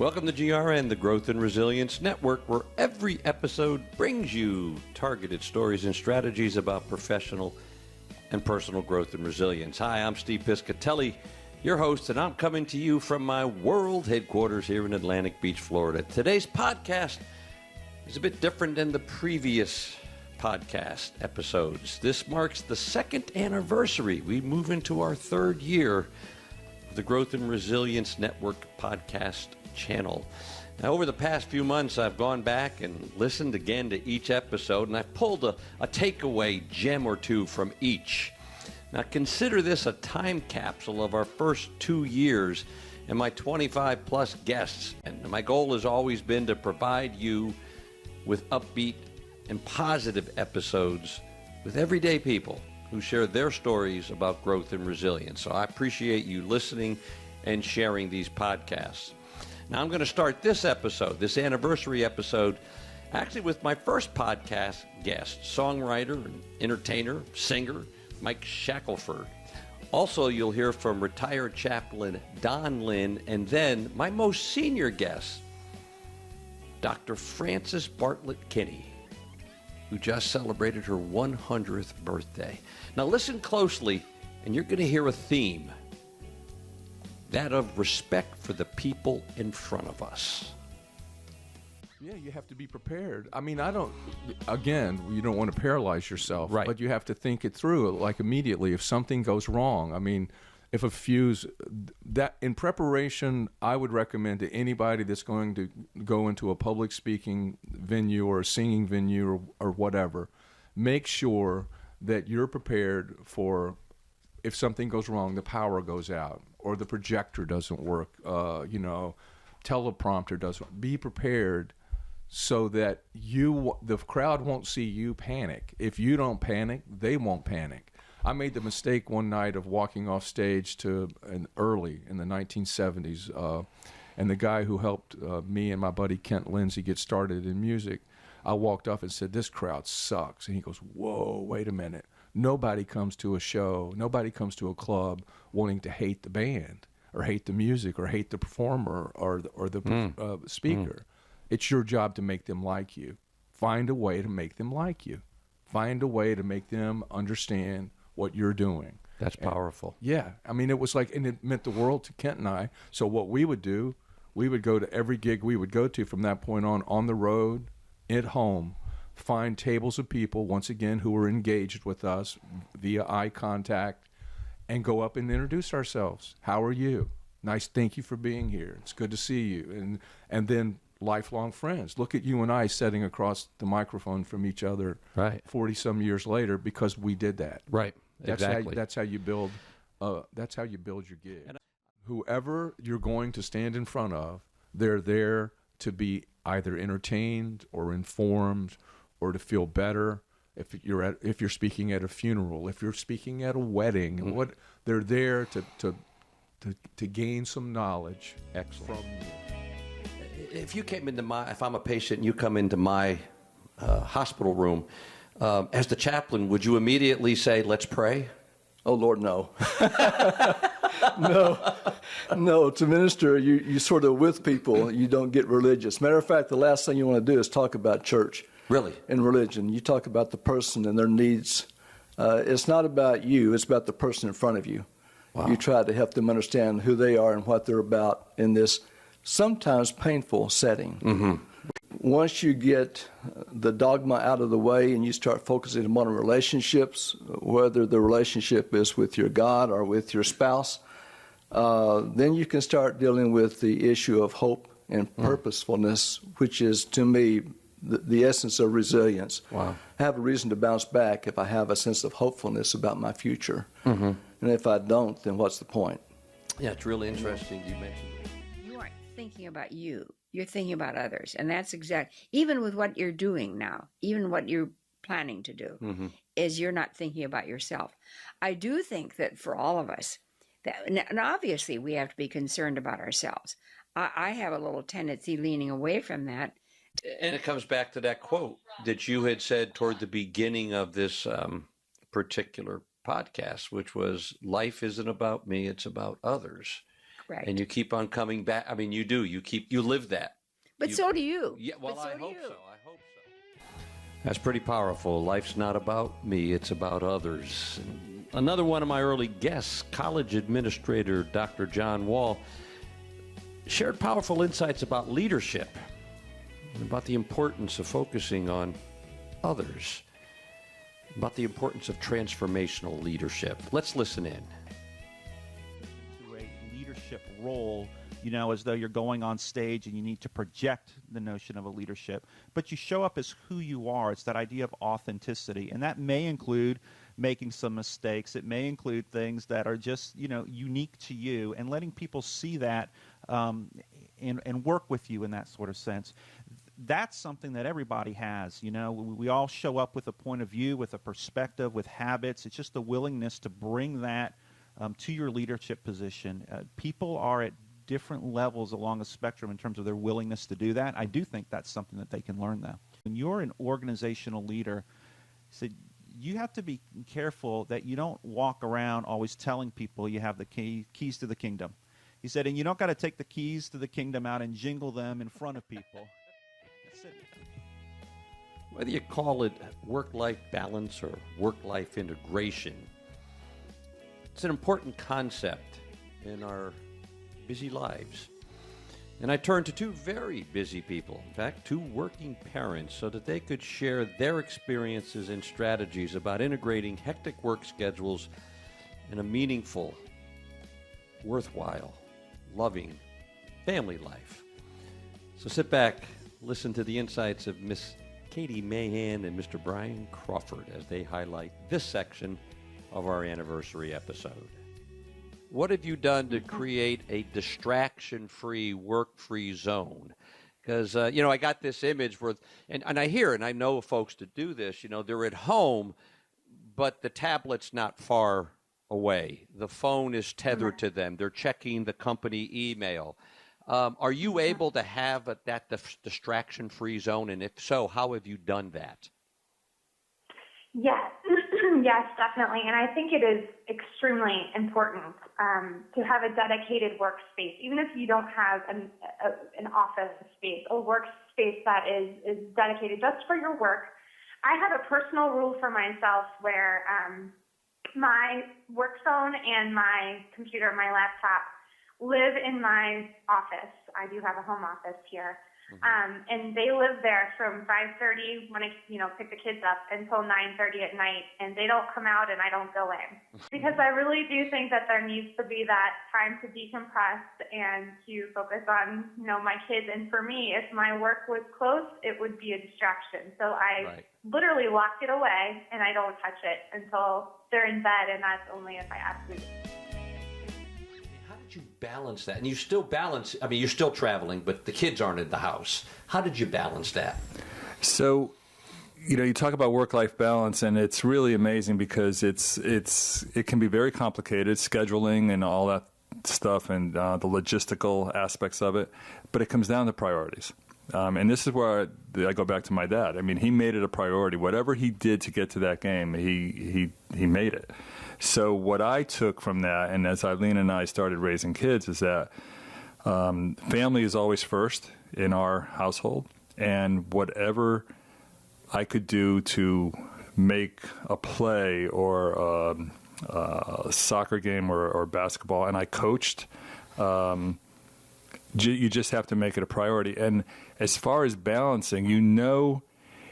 Welcome to GRN, the Growth and Resilience Network, where every episode brings you targeted stories and strategies about professional and personal growth and resilience. Hi, I'm Steve Piscitelli, your host, and I'm coming to you from my world headquarters here in Atlantic Beach, Florida. Today's podcast is a bit different than the previous podcast episodes. This marks the second anniversary. We move into our third year of the Growth and Resilience Network podcast channel. Now, over the past few months, I've gone back and listened again to each episode, and I've pulled a takeaway gem or two from each. Now, consider this a time capsule of our first 2 years and my 25 plus guests. And my goal has always been to provide you with upbeat and positive episodes with everyday people who share their stories about growth and resilience. So I appreciate you listening and sharing these podcasts. Now I'm going to start this episode, this anniversary episode, actually with my first podcast guest, songwriter and entertainer, singer, Mike Shackelford. Also, you'll hear from retired chaplain Don Lynn, and then my most senior guest, Dr. Frances Bartlett Kinney, who just celebrated her 100th birthday. Now listen closely, and you're going to hear a theme. That of respect for the people in front of us. Yeah, you have to be prepared. I mean, you don't want to paralyze yourself, right? But you have to think it through, like immediately. If something goes wrong, I mean, if a fuse, that in preparation, I would recommend to anybody that's going to go into a public speaking venue or a singing venue or whatever, make sure that you're prepared for if something goes wrong, the power goes out, or the projector doesn't work, teleprompter doesn't. Be prepared so that the crowd won't see you panic. If you don't panic, they won't panic. I made the mistake one night of walking off stage early in the 1970s, and the guy who helped me and my buddy Kent Lindsay get started in music, I walked off and said, "This crowd sucks." And he goes, "Whoa, wait a minute. Nobody comes to a show, nobody comes to a club wanting to hate the band or hate the music or hate the performer or the speaker. It's your job to make them like you. Find a way to make them like you. Find a way to make them understand what you're doing." That's powerful. Yeah. I mean, it was like, and it meant the world to Kent and I. So what we would do, we would go to every gig we would go to from that point on the road, at home, find tables of people, once again, who were engaged with us via eye contact, and go up and introduce ourselves. "How are you? Nice, thank you for being here. It's good to see you." And then lifelong friends. Look at you and I sitting across the microphone from each other, right, 40-some years later, because we did that. Right, exactly. That's how you build your gig. Whoever you're going to stand in front of, they're there to be either entertained or informed or to feel better. If you're speaking at a funeral, if you're speaking at a wedding, they're there to gain some knowledge. Excellent. From you. If I'm a patient and you come into my hospital room, as the chaplain, would you immediately say, "Let's pray"? Oh, Lord, no. No. To minister, you sort of with people. You don't get religious. Matter of fact, the last thing you want to do is talk about church. Really? And religion. You talk about the person and their needs. It's not about you. It's about the person in front of you. Wow. You try to help them understand who they are and what they're about in this sometimes painful setting. Mm-hmm. Once you get the dogma out of the way and you start focusing on relationships, whether the relationship is with your God or with your spouse, then you can start dealing with the issue of hope and purposefulness, which is, to me, the essence of resilience. Wow. I have a reason to bounce back if I have a sense of hopefulness about my future. Mm-hmm. And if I don't, then what's the point? Yeah, it's really interesting you mentioned it. You aren't thinking about you. You're thinking about others. And that's even with what you're doing now, even what you're planning to do, is you're not thinking about yourself. I do think that for all of us, and obviously we have to be concerned about ourselves. I have a little tendency leaning away from that. And it comes back to that quote that you had said toward the beginning of this particular podcast, which was, "Life isn't about me, it's about others." Correct. And you keep on coming back. I mean, you do. You live that. But so do you. Yeah, well, But so I do hope you. so. That's pretty powerful. Life's not about me, it's about others. And another one of my early guests, college administrator Dr. John Wall, shared powerful insights about leadership and about the importance of focusing on others, about the importance of transformational leadership. Let's listen in. To a leadership role, as though you're going on stage and you need to project the notion of a leadership, but you show up as who you are. It's that idea of authenticity, and that may include making some mistakes. It may include things that are just, unique to you, and letting people see that and work with you in that sort of sense. That's something that everybody has. We all show up with a point of view, with a perspective, with habits. It's just the willingness to bring that to your leadership position. People are at different levels along the spectrum in terms of their willingness to do that. I do think that's something that they can learn, though. When you're an organizational leader, you have to be careful that you don't walk around always telling people you have the keys to the kingdom. He said, and you don't got to take the keys to the kingdom out and jingle them in front of people. That's it. Whether you call it work-life balance or work-life integration, it's an important concept in our busy lives. And I turned to two very busy people, in fact, two working parents, so that they could share their experiences and strategies about integrating hectic work schedules in a meaningful, worthwhile, loving family life. So sit back, listen to the insights of Miss Katie Mahan and Mr. Brian Crawford as they highlight this section of our anniversary episode. What have you done to create a distraction-free, work-free zone? Because, I got this image where, and I hear, and I know folks to do this, they're at home, but the tablet's not far away. The phone is tethered to them. They're checking the company email. Are you able to have that distraction-free zone? And if so, how have you done that? Yes. Yes, definitely. And I think it is extremely important to have a dedicated workspace, even if you don't have an office space, a workspace that is dedicated just for your work. I have a personal rule for myself where my work phone and my computer, my laptop, live in my office. I do have a home office here. And they live there from 5:30 when I, pick the kids up until 9:30 at night, and they don't come out and I don't go in. Because I really do think that there needs to be that time to decompress and to focus on, my kids. And for me, if my work was close, it would be a distraction. So I literally lock it away and I don't touch it until they're in bed, and that's only if I absolutely. You balance that, and you still balance. I mean, you're still traveling, but the kids aren't in the house. How did you balance that? So, you talk about work-life balance, and it's really amazing because it can be very complicated, scheduling and all that stuff, and the logistical aspects of it. But it comes down to priorities, and this is where I go back to my dad. I mean, he made it a priority. Whatever he did to get to that game, he made it. So what I took from that, and as Eileen and I started raising kids, is that family is always first in our household, and whatever I could do to make a play or a soccer game or basketball, and I coached, you just have to make it a priority. And as far as balancing,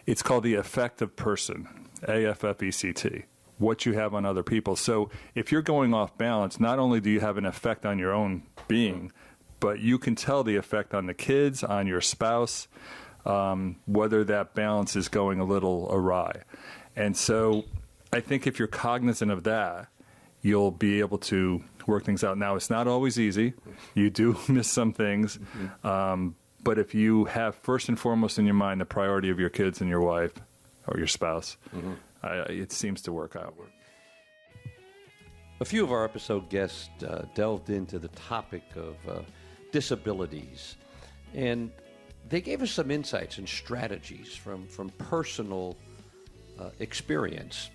it's called the affective person, AFFECT. What you have on other people. So if you're going off balance, not only do you have an effect on your own being, but you can tell the effect on the kids, on your spouse, whether that balance is going a little awry. And so I think if you're cognizant of that, you'll be able to work things out. Now, it's not always easy. You do miss some things. But if you have first and foremost in your mind the priority of your kids and your wife or your spouse, it seems to work out. A few of our episode guests delved into the topic of disabilities, and they gave us some insights and strategies from personal experience.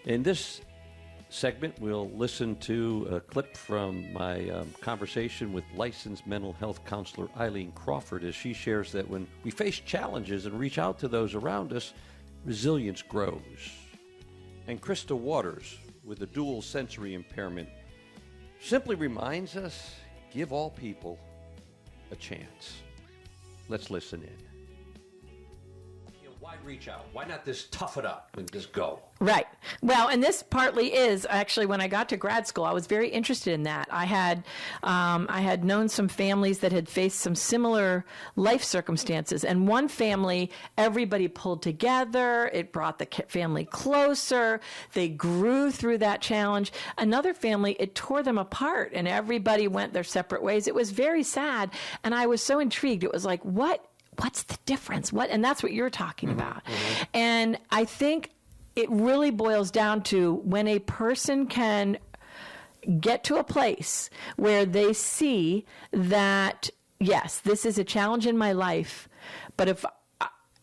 And this segment, we'll listen to a clip from my conversation with licensed mental health counselor Eileen Crawford as she shares that when we face challenges and reach out to those around us, resilience grows. And Krista Waters, with a dual sensory impairment, simply reminds us, give all people a chance. Let's listen in. Why reach out? Why not just tough it up and just go? Right. Well, and this partly is actually when I got to grad school, I was very interested in that. I had known some families that had faced some similar life circumstances, and one family, everybody pulled together. It brought the family closer. They grew through that challenge. Another family, it tore them apart, and everybody went their separate ways. It was very sad, and I was so intrigued. It was like, what's the difference? And that's what you're talking about. Mm-hmm. And I think it really boils down to when a person can get to a place where they see that, yes, this is a challenge in my life, but if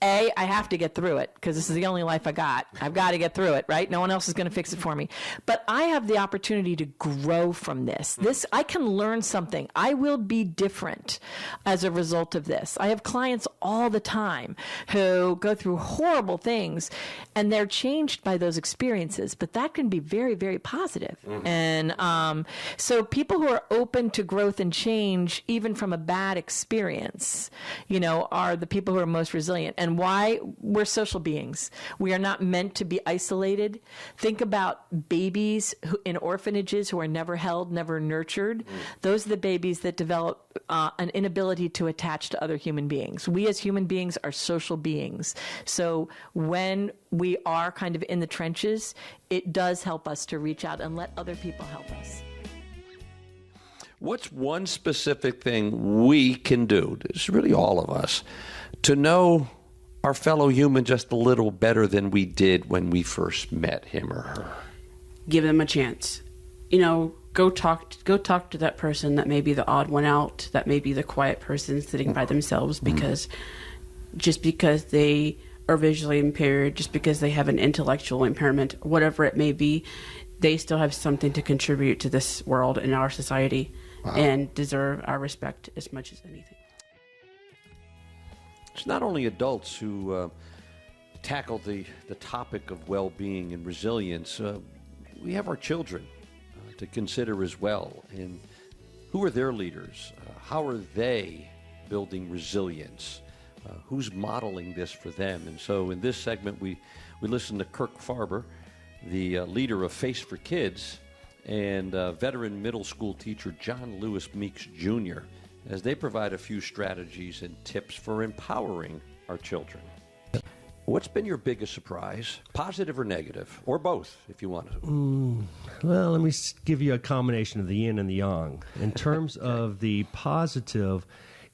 I have to get through it because this is the only life I got. I've got to get through it, right? No one else is going to fix it for me. But I have the opportunity to grow from this. I can learn something. I will be different as a result of this. I have clients all the time who go through horrible things and they're changed by those experiences, but that can be very, very positive. Mm-hmm. And so people who are open to growth and change, even from a bad experience, are the people who are most resilient. And why? We're social beings. We are not meant to be isolated. Think about babies in orphanages who are never held, never nurtured. Those are the babies that develop an inability to attach to other human beings. We as human beings are social beings. So when we are kind of in the trenches, it does help us to reach out and let other people help us. What's one specific thing we can do, it's really all of us, to know our fellow human just a little better than we did when we first met him or her? Give them a chance. Go talk to that person that may be the odd one out, that may be the quiet person sitting by themselves, because just because they are visually impaired, just because they have an intellectual impairment, whatever it may be, they still have something to contribute to this world and our society. Wow. And deserve our respect as much as anything. It's not only adults who tackle the topic of well-being and resilience. We have our children to consider as well. And who are their leaders? How are they building resilience? Who's modeling this for them? And so in this segment, we listen to Kirk Farber, the leader of Face for Kids, and veteran middle school teacher John Lewis Meeks Jr., as they provide a few strategies and tips for empowering our children. What's been your biggest surprise, positive or negative, or both, if you want to? Well, let me give you a combination of the yin and the yang. In terms of the positive,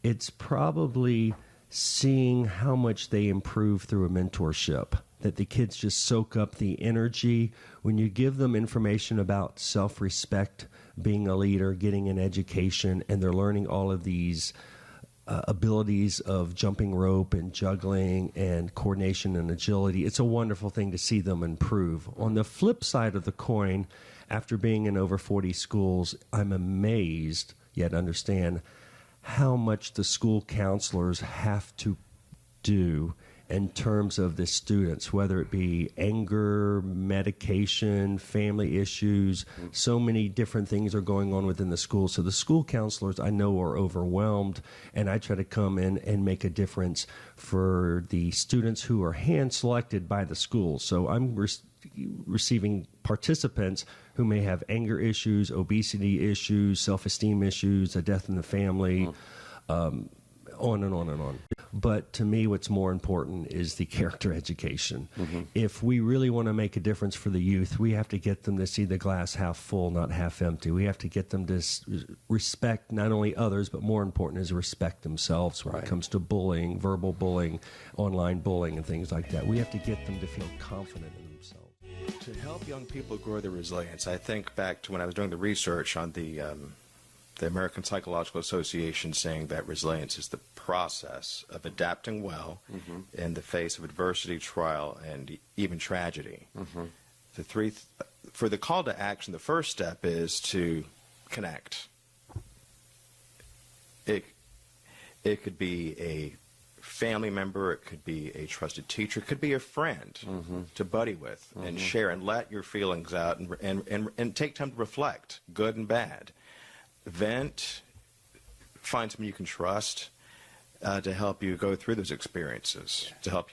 it's probably seeing how much they improve through a mentorship, that the kids just soak up the energy. When you give them information about self-respect, being a leader, getting an education, and they're learning all of these abilities of jumping rope and juggling and coordination and agility, it's a wonderful thing to see them improve. On the flip side of the coin, after being in over 40 schools, I'm amazed, yet understand how much the school counselors have to do in terms of the students, whether it be anger, medication, family issues. So many different things are going on within the school. So the school counselors, I know, are overwhelmed, and I try to come in and make a difference for the students who are hand-selected by the school. So I'm receiving participants who may have anger issues, obesity issues, self-esteem issues, a death in the family, on and on and on. But to me, what's more important is the character education. Mm-hmm. If we really want to make a difference for the youth, we have to get them to see the glass half full, not half empty. We have to get them to respect not only others, but more important is respect themselves when it comes to bullying, verbal bullying, online bullying, and things like that. We have to get them to feel confident in themselves. To help young people grow their resilience, I think back to when I was doing the research on the American Psychological Association saying that resilience is the process of adapting well in the face of adversity, trial, and even tragedy. The three for the call to action, the first step is to connect. It could be a family member, it could be a trusted teacher, it could be a friend to buddy with and share and let your feelings out and take time to reflect, good and bad. Vent, find someone you can trust to help you go through those experiences, to help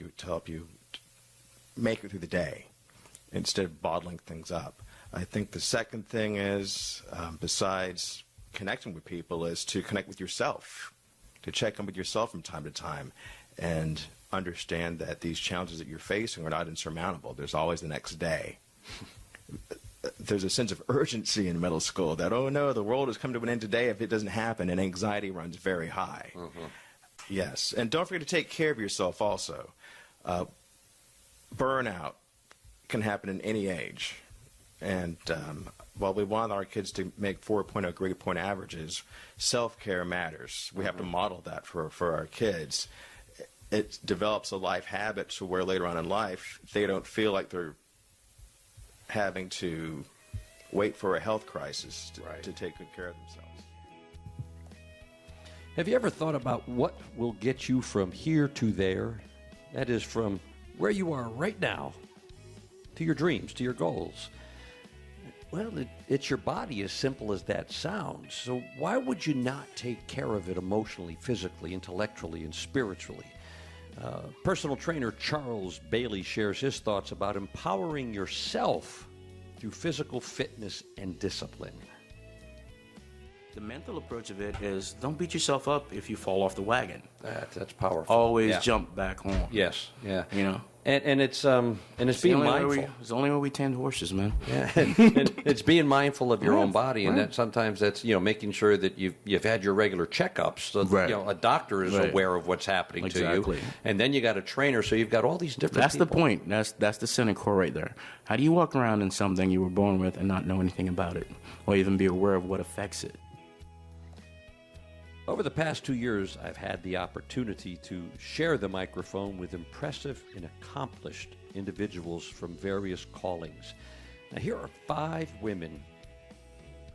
you make it through the day instead of bottling things up. I think the second thing is, besides connecting with people, is to connect with yourself, to check in with yourself from time to time and understand that these challenges that you're facing are not insurmountable. There's always the next day. There's a sense of urgency in middle school that, oh no, the world has come to an end today if it doesn't happen, and anxiety runs very high. Yes, and don't forget to take care of yourself also. Burnout can happen in any age. And while we want our kids to make 4.0 grade point averages, self-care matters. We have to model that for our kids. It develops a life habit to where later on in life they don't feel like they're having to wait for a health crisis to take good care of themselves. Have you ever thought about what will get you from here to there? That is, from where you are right now to your dreams, to your goals. Well, it's your body, as simple as that sounds. So why would you not take care of it emotionally, physically, intellectually, and spiritually? Personal trainer Charles Bailey shares his thoughts about empowering yourself through physical fitness and discipline. The mental approach of it is, don't beat yourself up if you fall off the wagon. That's powerful. Always jump back on. Yes, yeah. You know? And it's being mindful. It's the only way we tend horses, man. Yeah, and it's being mindful of your own body, and that sometimes that's making sure that you've had your regular checkups, so that, a doctor is aware of what's happening to you, and then you got a trainer, so you've got all these different. That's people. the point. That's the center core right there. How do you walk around in something you were born with and not know anything about it, or even be aware of what affects it? Over the past 2 years, I've had the opportunity to share the microphone with impressive and accomplished individuals from various callings. Now, here are 5 women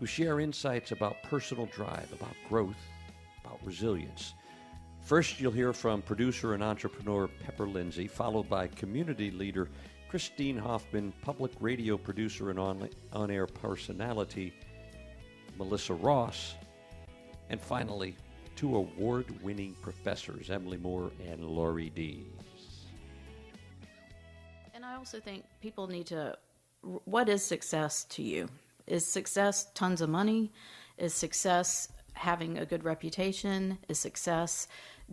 who share insights about personal drive, about growth, about resilience. First, you'll hear from producer and entrepreneur Pepper Lindsay, followed by community leader Christine Hoffman, public radio producer and on-air personality Melissa Ross, and finally, 2 award-winning professors, Emily Moore and Laurie Dees. And I also think people need to, what is success to you? Is success tons of money? Is success having a good reputation? Is success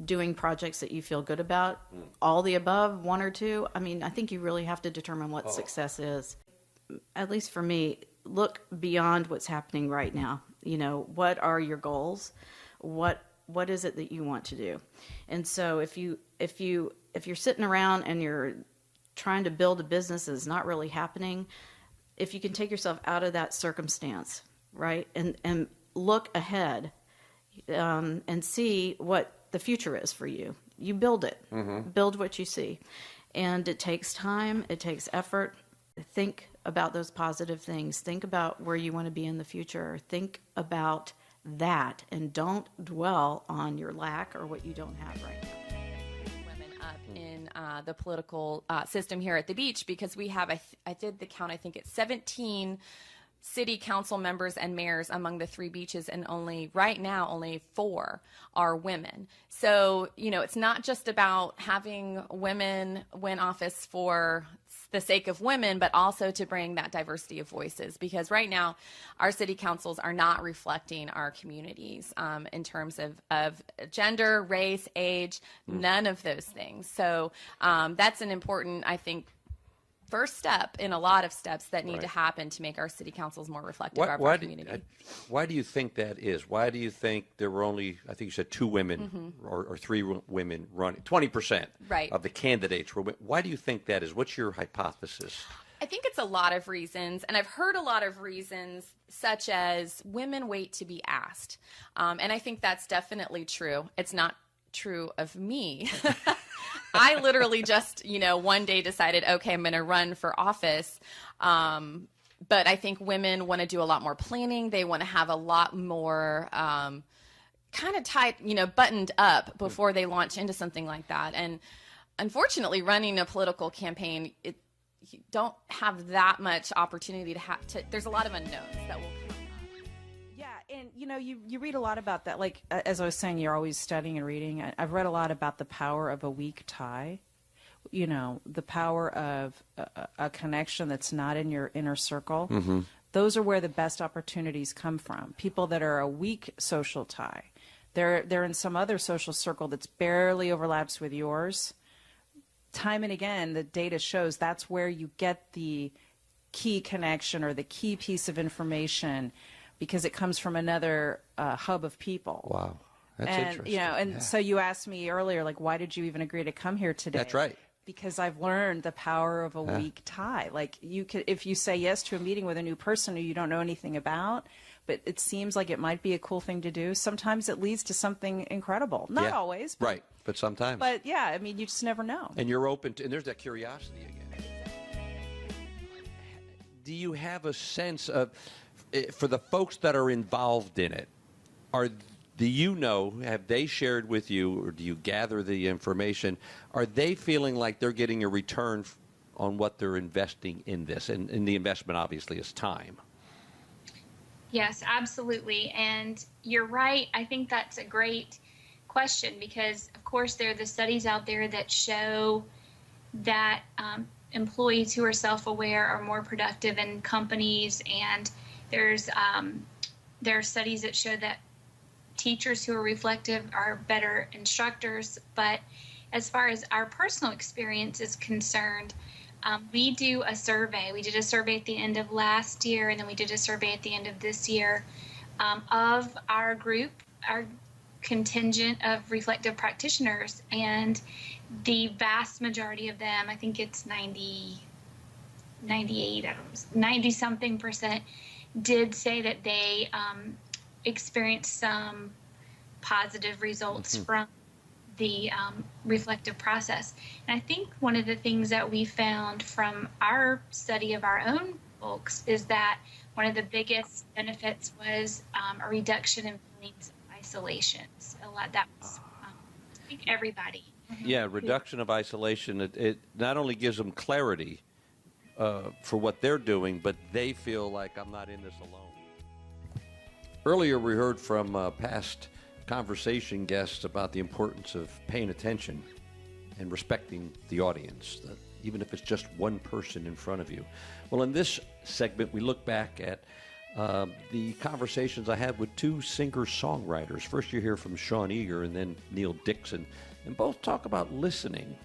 doing projects that you feel good about? All the above, 1 or 2? I mean, I think you really have to determine what success is. At least for me, look beyond what's happening right now. What are your goals? What is it that you want to do? And so if you're sitting around and you're trying to build a business that's not really happening, if you can take yourself out of that circumstance, right, and look ahead and see what the future is for you, you build it. Build what you see. And it takes time, it takes effort. Think about those positive things. Think about where you want to be in the future. Think about that, and don't dwell on your lack or what you don't have right now. Women up in the political system here at the beach, because we have, I did the count, I think it's 17 city council members and mayors among the 3 beaches, and right now only 4 are women. So, it's not just about having women win office for the sake of women, but also to bring that diversity of voices, because right now our city councils are not reflecting our communities in terms of gender, race, age, none of those things. So that's an important, I think, first step in a lot of steps that need to happen to make our city councils more reflective of our community. Why do you think that is? Why do you think there were only, I think you said 2 women or 3 women running, 20% of the candidates were women? Why do you think that is? What's your hypothesis? I think it's a lot of reasons, and I've heard a lot of reasons, such as women wait to be asked. And I think that's definitely true. It's not true of me. I literally just, one day decided, okay, I'm going to run for office But I think women want to do a lot more planning. They want to have a lot more kind of tight, buttoned up before they launch into something like that. And unfortunately, running a political campaign, you don't have that much opportunity to there's a lot of unknowns that will come up. Yeah, and you read a lot about that. Like, as I was saying, you're always studying and reading. I've read a lot about the power of a weak tie. The power of a connection that's not in your inner circle. Mm-hmm. Those are where the best opportunities come from. People that are a weak social tie, they're in some other social circle that's barely overlaps with yours. Time and again, the data shows that's where you get the key connection or the key piece of information, because it comes from another hub of people. Wow, that's interesting. And so you asked me earlier, like, why did you even agree to come here today? That's right. Because I've learned the power of a weak tie. Like, if you say yes to a meeting with a new person who you don't know anything about, but it seems like it might be a cool thing to do, sometimes it leads to something incredible. Not always. Right, but sometimes. But yeah, I mean, you just never know. And you're open to, and there's that curiosity again. Do you have a sense of, for the folks that are involved in it, have they shared with you, or do you gather the information? Are they feeling like they're getting a return on what they're investing in this? And the investment, obviously, is time. Yes, absolutely. And you're right. I think that's a great question because, of course, there are the studies out there that show that employees who are self-aware are more productive in companies. And there are studies that show that teachers who are reflective are better instructors. But as far as our personal experience is concerned, we do a survey. We did a survey at the end of last year, and then we did a survey at the end of this year of our group, our contingent of reflective practitioners. And the vast majority of them, I think it's 90-something percent, did say that they experienced some positive results from the reflective process. And I think one of the things that we found from our study of our own folks is that one of the biggest benefits was a reduction in feelings of isolation. That was, I think, everybody. Yeah, reduction of isolation. It not only gives them clarity for what they're doing, but they feel like I'm not in this alone. Earlier, we heard from past conversation guests about the importance of paying attention and respecting the audience, even if it's just one person in front of you. Well, in this segment, we look back at the conversations I had with two singer-songwriters. First, you hear from Sean Eager and then Neil Dixon, and both talk about listening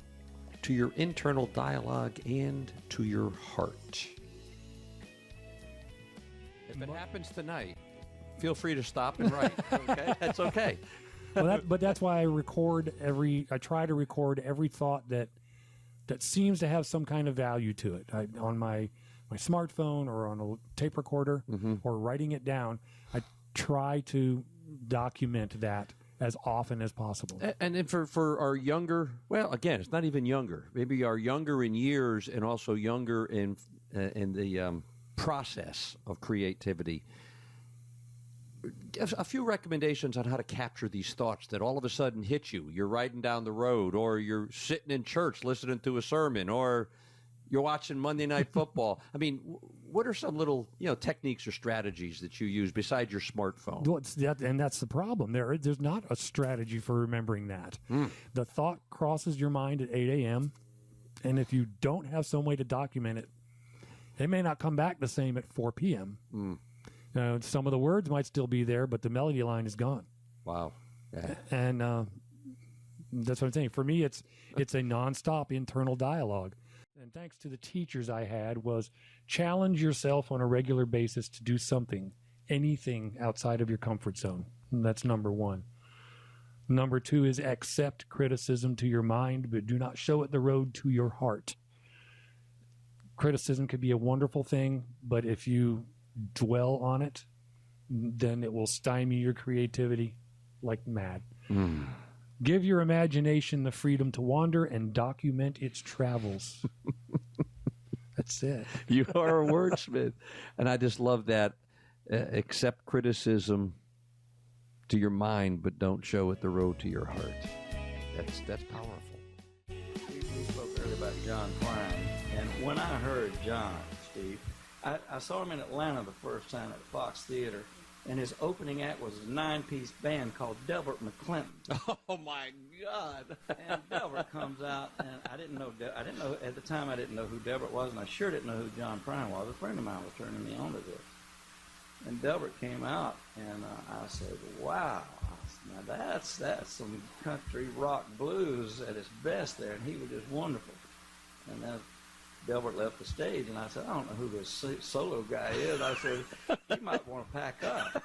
to your internal dialogue and to your heart. If it happens tonight, feel free to stop and write. Okay, that's okay. Well, but that's why I try to record every thought that seems to have some kind of value to it. On my smartphone or on a tape recorder or writing it down, I try to document that as often as possible. And then for our younger, well, again, it's not even younger. Maybe our younger in years and also younger in the process of creativity. A few recommendations on how to capture these thoughts that all of a sudden hit you. You're riding down the road, or you're sitting in church listening to a sermon, or you're watching Monday Night Football. I mean, what are some little techniques or strategies that you use besides your smartphone? Well, that's the problem. There's not a strategy for remembering that. The thought crosses your mind at 8 a.m., and if you don't have some way to document it, it may not come back the same at 4 p.m. Some of the words might still be there, but the melody line is gone. Wow. Yeah. And that's what I'm saying. For me, it's a nonstop internal dialogue. And thanks to the teachers I had was challenge yourself on a regular basis to do something, anything outside of your comfort zone. And that's number one. Number two is accept criticism to your mind, but do not show it the road to your heart. Criticism could be a wonderful thing, but if you dwell on it, then it will stymie your creativity like mad. Give your imagination the freedom to wander and document its travels. That's it. You are a wordsmith. And I just love that. Accept criticism to your mind, but don't show it the road to your heart. That's powerful. We spoke earlier about John Prine, and when I heard John, Steve, I saw him in Atlanta the first time at the Fox Theater, and his opening act was a 9-piece band called Delbert McClinton. Oh my God! And Delbert comes out, and I didn't know at the time. I didn't know who Delbert was, and I sure didn't know who John Prine was. A friend of mine was turning me on to this, and Delbert came out, and I said, "Wow, now that's some country rock blues at its best there," and he was just wonderful. And then Delbert left the stage, and I said, "I don't know who this solo guy is." I said, "You might want to pack up."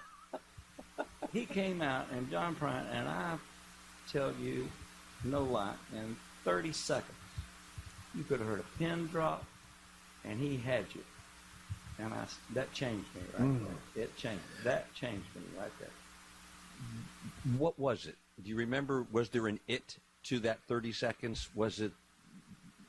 He came out, and John Prine, and I tell you, no lie, in 30 seconds, you could have heard a pin drop, and he had you. And that changed me right there. That changed me right there. What was it? Do you remember? Was there an it to that 30 seconds? Was it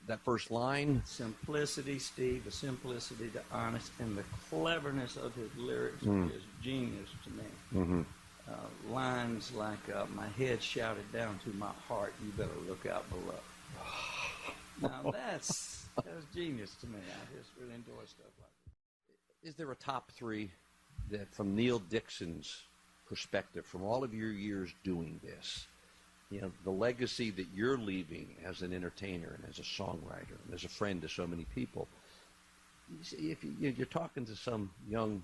that first line? Simplicity, Steve, the simplicity, the honest, and the cleverness of his lyrics is genius to me. Lines like, my head shouted down to my heart, you better look out below. Now that was genius to me. I just really enjoy stuff like that. Is there a top three that, from Neil Dixon's perspective, from all of your years doing this, the legacy that you're leaving as an entertainer and as a songwriter and as a friend to so many people, if you're talking to some young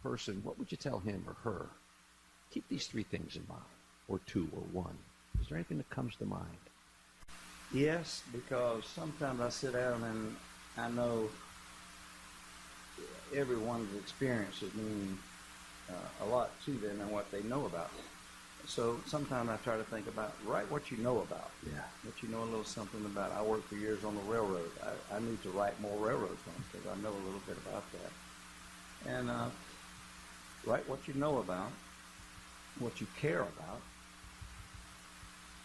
person, what would you tell him or her? Keep these three things in mind, or two, or one. Is there anything that comes to mind? Yes, because sometimes I sit down and I know everyone's experiences mean a lot to them and what they know about them. So sometimes I try to think about, write what you know about. Yeah. What you know a little something about. I worked for years on the railroad. I need to write more railroad songs because I know a little bit about that. And write what you know about, what you care about,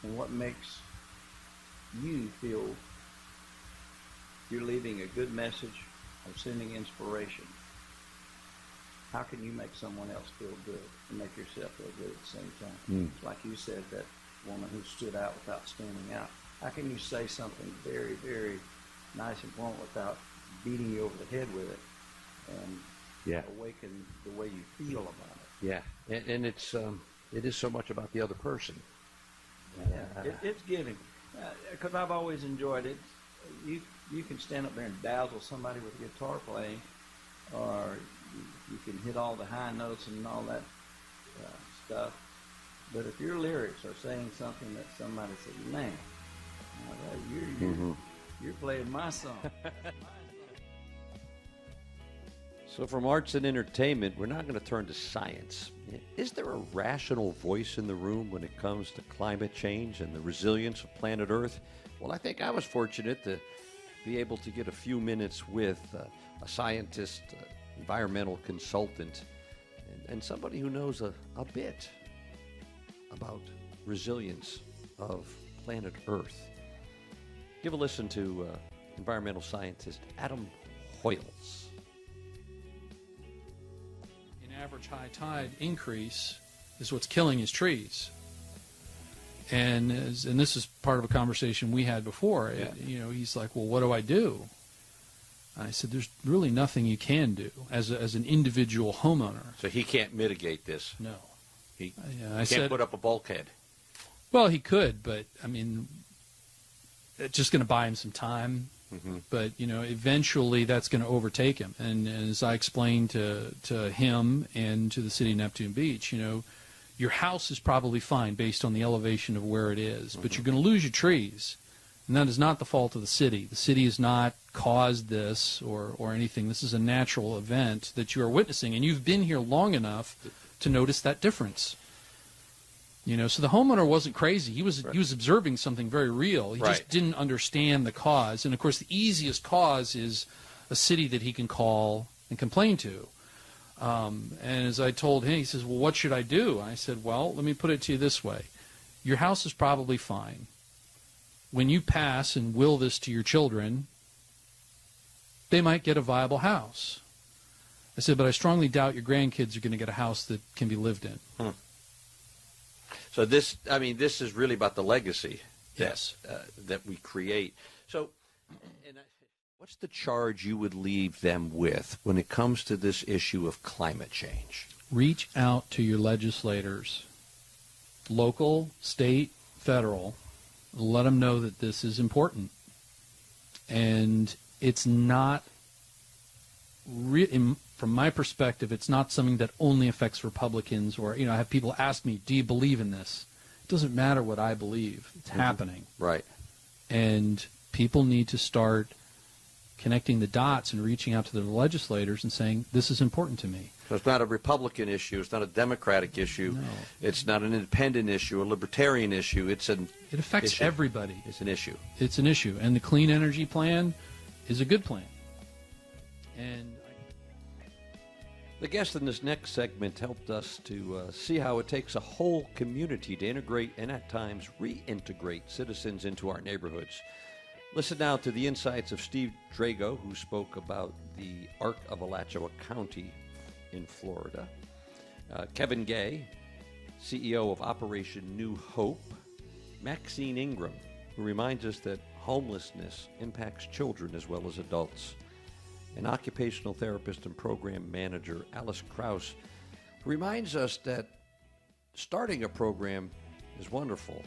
and what makes you feel you're leaving a good message or sending inspiration. How can you make someone else feel good and make yourself feel good at the same time? Like you said, that woman who stood out without standing out. How can you say something very, very nice and blunt without beating you over the head with it and awaken the way you feel about it? Yeah, and it is so much about the other person. It's giving. Because I've always enjoyed it. You can stand up there and dazzle somebody with guitar playing, or you can hit all the high notes and all that stuff. But if your lyrics are saying something that somebody says, man, you're playing my song. So from arts and entertainment, we're now going to turn to science. Is there a rational voice in the room when it comes to climate change and the resilience of planet Earth? Well, I think I was fortunate to be able to get a few minutes with a scientist, environmental consultant, and somebody who knows a bit about resilience of planet Earth. Give a listen to environmental scientist Adam Hoyles. Average high tide increase is what's killing his trees, and this is part of a conversation we had before. Yeah. He's like, well, what do I do? I said, there's really nothing you can do as an individual homeowner. So he can't mitigate this. No, he can't put up a bulkhead. Well, he could, but I mean, it's just going to buy him some time. But eventually that's going to overtake him. And as I explained to him and to the city of Neptune Beach, your house is probably fine based on the elevation of where it is, but you're going to lose your trees, and that is not the fault of the city. The city has not caused this or anything. This is a natural event that you are witnessing, and you've been here long enough to notice that difference. So the homeowner wasn't crazy. He was observing something very real. He just didn't understand the cause. And of course, the easiest cause is a city that he can call and complain to. And as I told him, he says, "Well, what should I do?" I said, "Well, let me put it to you this way: your house is probably fine. When you pass and will this to your children, they might get a viable house. I said, but I strongly doubt your grandkids are going to get a house that can be lived in. So this is really about the legacy Yes. that we create. So what's the charge you would leave them with when it comes to this issue of climate change? Reach out to your legislators, local, state, federal. Let them know that this is important. And it's not, from my perspective, it's not something that only affects Republicans, or, I have people ask me, do you believe in this? It doesn't matter what I believe. It's happening. Right. And people need to start connecting the dots and reaching out to their legislators and saying, this is important to me. So it's not a Republican issue. It's not a Democratic issue. No. It's not an independent issue, a libertarian issue. It affects issue. everybody. It's an issue. It's an issue. And the clean energy plan is a good plan. And the guest in this next segment helped us to see how it takes a whole community to integrate and at times reintegrate citizens into our neighborhoods. Listen now to the insights of Steve Drago, who spoke about the Arc of Alachua County in Florida. Kevin Gay, CEO of Operation New Hope. Maxine Ingram, who reminds us that homelessness impacts children as well as adults. And occupational therapist and program manager Alice Krause, who reminds us that starting a program is wonderful,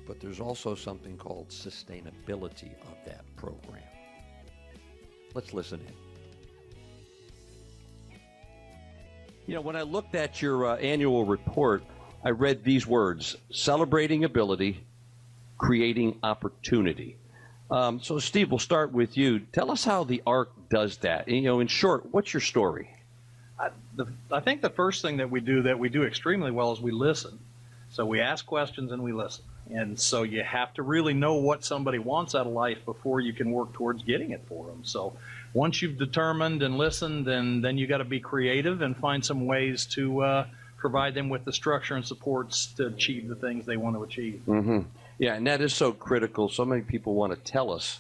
but there's also something called sustainability of that program. Let's listen in. When I looked at your annual report, I read these words: celebrating ability, creating opportunity. So, Steve, we'll start with you. Tell us how the ARC does that. In short, what's your story? I think the first thing that we do extremely well is we listen. So we ask questions and we listen. And so you have to really know what somebody wants out of life before you can work towards getting it for them. So once you've determined and listened, then you got to be creative and find some ways to provide them with the structure and supports to achieve the things they want to achieve. Mm-hmm. Yeah, and that is so critical. So many people want to tell us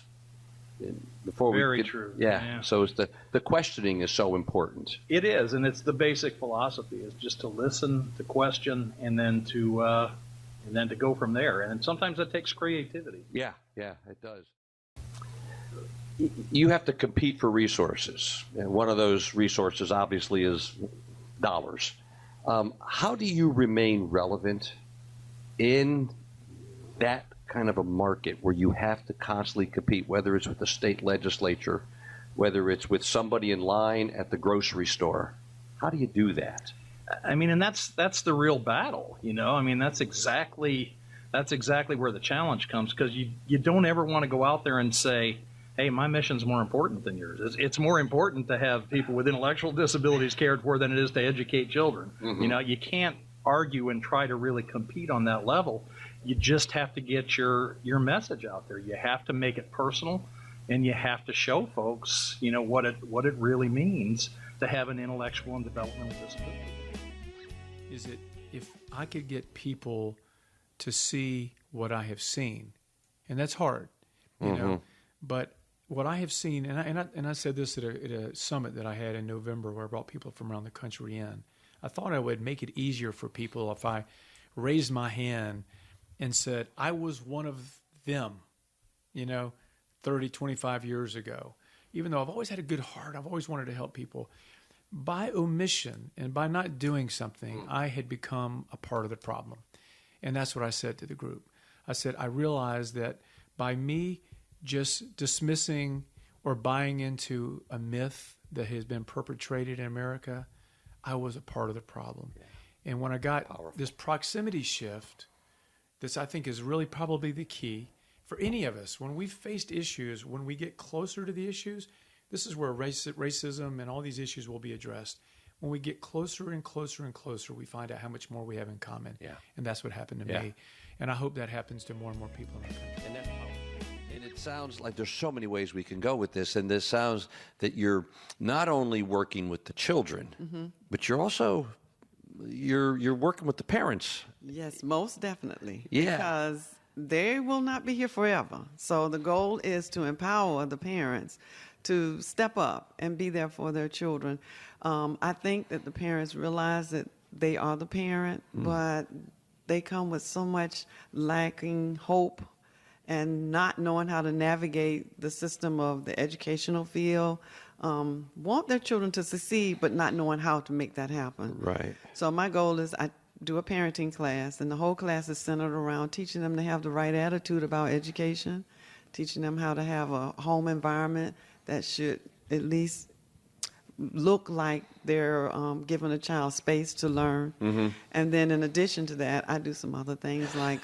before we Very get, true. Yeah. So it's the questioning is so important. It is, and it's the basic philosophy is just to listen, to question, and then to go from there. And sometimes that takes creativity. Yeah, it does. You have to compete for resources, and one of those resources obviously is dollars. How do you remain relevant in that kind of a market where you have to constantly compete, whether it's with the state legislature, whether it's with somebody in line at the grocery store? How do you do that? I mean, and that's the real battle, I mean, that's exactly where the challenge comes, because you don't ever want to go out there and say, hey, my mission's more important than yours. It's more important to have people with intellectual disabilities cared for than it is to educate children. Mm-hmm. You can't argue and try to really compete on that level. You just have to get your message out there. You have to make it personal, and you have to show folks, what it really means to have an intellectual and developmental disability. Is it if I could get people to see what I have seen, and that's hard, you know, but what I have seen, and I said this at a summit that I had in November where I brought people from around the country in. I thought I would make it easier for people if I raised my hand and said, I was one of them, 30, 25 years ago. Even though I've always had a good heart, I've always wanted to help people. By omission and by not doing something, I had become a part of the problem. And that's what I said to the group. I said, I realized that by me just dismissing or buying into a myth that has been perpetrated in America, I was a part of the problem. Yeah. And when I got this proximity shift, this I think is really probably the key for any of us. When we've faced issues, when we get closer to the issues, this is where racism and all these issues will be addressed. When we get closer and closer and closer, we find out how much more we have in common. Yeah. And that's what happened to me. And I hope that happens to more and more people in our country. And it sounds like there's so many ways we can go with this. And this sounds that you're not only working with the children, but you're also you're working with the parents. Yes, most definitely. Yeah. Because they will not be here forever. So the goal is to empower the parents to step up and be there for their children. I think that the parents realize that they are the parent, but they come with so much lacking hope and not knowing how to navigate the system of the educational field. Want their children to succeed, but not knowing how to make that happen. Right. So my goal is I do a parenting class, and the whole class is centered around teaching them to have the right attitude about education, teaching them how to have a home environment that should at least look like they're giving a child space to learn. And then in addition to that, I do some other things like...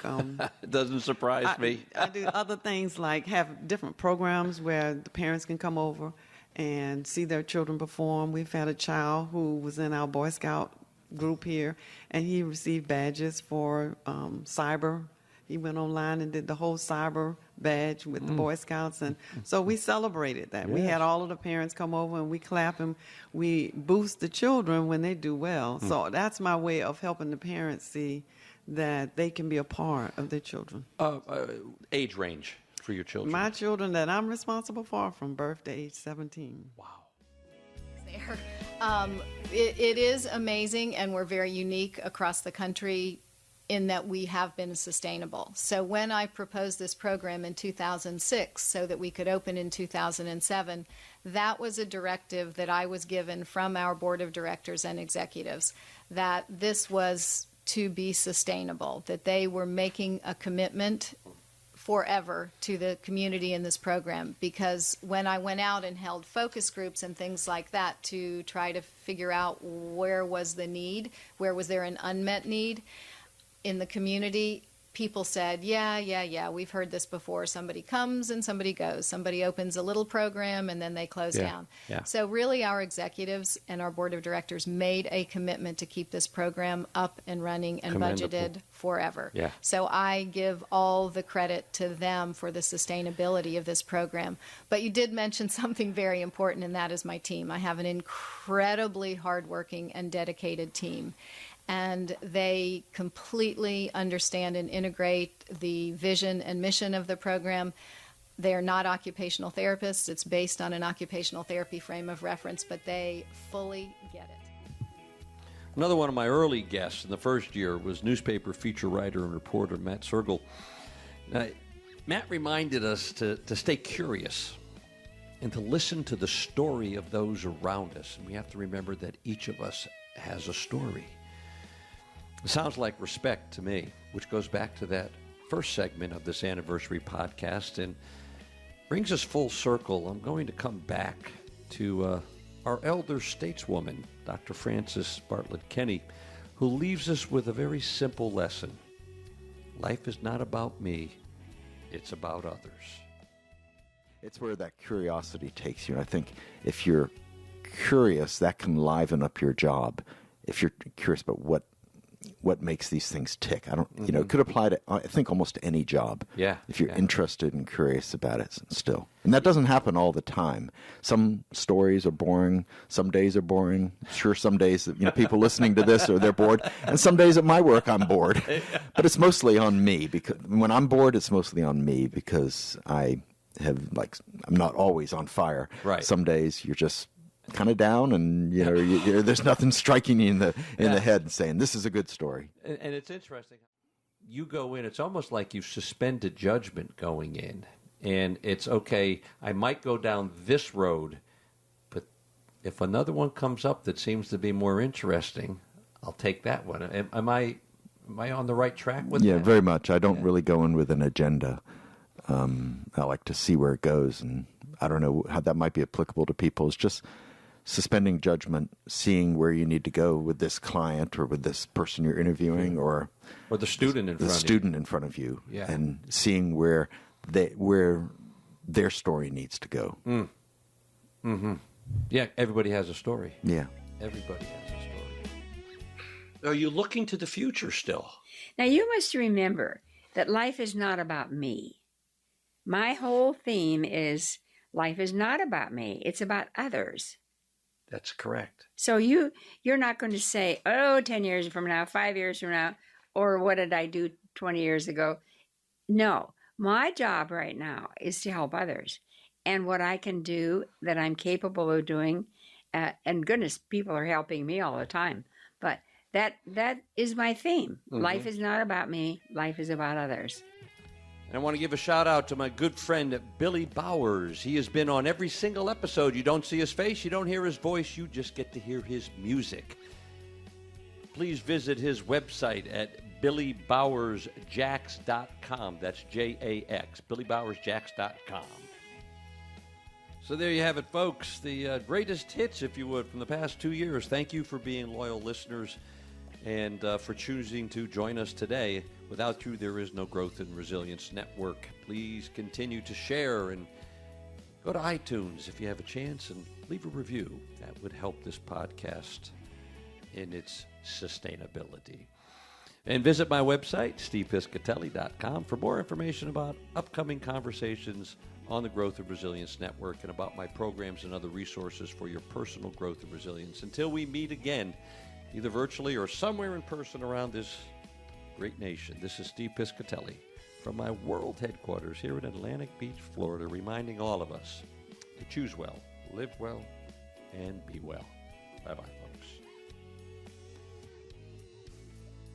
It doesn't surprise me. I do other things like have different programs where the parents can come over and see their children perform. We've had a child who was in our Boy Scout group here, and he received badges for cyber. He went online and did the whole cyber badge with the Boy Scouts, and so we celebrated that. We had all of the parents come over and we clap and we boost the children when they do well. So that's my way of helping the parents see that they can be a part of their children. Age range for your children? My children that I'm responsible for, from birth to age 17. Wow. There. It is amazing, and we're very unique across the country in that we have been sustainable. So when I proposed this program in 2006 so that we could open in 2007, that was a directive that I was given from our board of directors and executives, that this was to be sustainable, that they were making a commitment forever to the community in this program. Because when I went out and held focus groups and things like that to try to figure out where was the need, where was there an unmet need in the community, people said, yeah, we've heard this before. Somebody comes and somebody goes. Somebody opens a little program and then they close down. Yeah. So really our executives and our board of directors made a commitment to keep this program up and running and budgeted forever. Yeah. So I give all the credit to them for the sustainability of this program. But you did mention something very important, and that is my team. I have an incredibly hardworking and dedicated team. And they completely understand and integrate the vision and mission of the program. They are not occupational therapists. It's based on an occupational therapy frame of reference, but they fully get it. Another one of my early guests in the first year was newspaper feature writer and reporter Matt Sergel. Now, Matt reminded us to stay curious and to listen to the story of those around us. And we have to remember that each of us has a story. It sounds like respect to me, which goes back to that first segment of this anniversary podcast and brings us full circle. I'm going to come back to our elder stateswoman, Dr. Frances Bartlett Kenny, who leaves us with a very simple lesson. Life is not about me, it's about others. It's where that curiosity takes you. I think if you're curious, that can liven up your job. If you're curious about what makes these things tick. It could apply to, I think, almost any job. Yeah. If you're interested and curious about it still. And that doesn't happen all the time. Some stories are boring. Some days are boring. Sure, some days, people listening to this they're bored. And some days at my work, I'm bored. But it's mostly on me. Because when I'm bored, it's mostly on me because I'm not always on fire. Right. Some days you're just kind of down, and there's nothing striking you in the head and saying this is a good story. And it's interesting. You go in; it's almost like you've suspended judgment going in, and it's okay. I might go down this road, but if another one comes up that seems to be more interesting, I'll take that one. Am I on the right track with that? Yeah, very much. I don't really go in with an agenda. I like to see where it goes, and I don't know how that might be applicable to people. It's just suspending judgment, seeing where you need to go with this client or with this person you're interviewing, or the student in front of you, yeah. And seeing where their story needs to go. Mm-hmm. Yeah, everybody has a story. Yeah, everybody has a story. Are you looking to the future still? Now you must remember that life is not about me. My whole theme is life is not about me; it's about others. That's correct. So you're not going to say, 10 years from now, 5 years from now, or what did I do 20 years ago? No, my job right now is to help others. and what I can do that I'm capable of doing. And goodness, people are helping me all the time. But that is my theme. Mhm. Life is not about me. Life is about others. And I want to give a shout out to my good friend Billy Bowers. He has been on every single episode. You don't see his face, you don't hear his voice, you just get to hear his music. Please visit his website at billybowersjax.com. That's Jax, billybowersjax.com. So there you have it, folks. The greatest hits, if you would, from the past 2 years. Thank you for being loyal listeners and for choosing to join us today. Without you, there is no Growth and Resilience Network. Please continue to share and go to iTunes if you have a chance and leave a review. That would help this podcast in its sustainability. And visit my website, stevepiscitelli.com, for more information about upcoming conversations on the Growth and Resilience Network and about my programs and other resources for your personal growth and resilience. Until we meet again, either virtually or somewhere in person around this great nation, this is Steve Piscitelli from my world headquarters here in Atlantic Beach, Florida, reminding all of us to choose well, live well, and be well. Bye-bye, folks.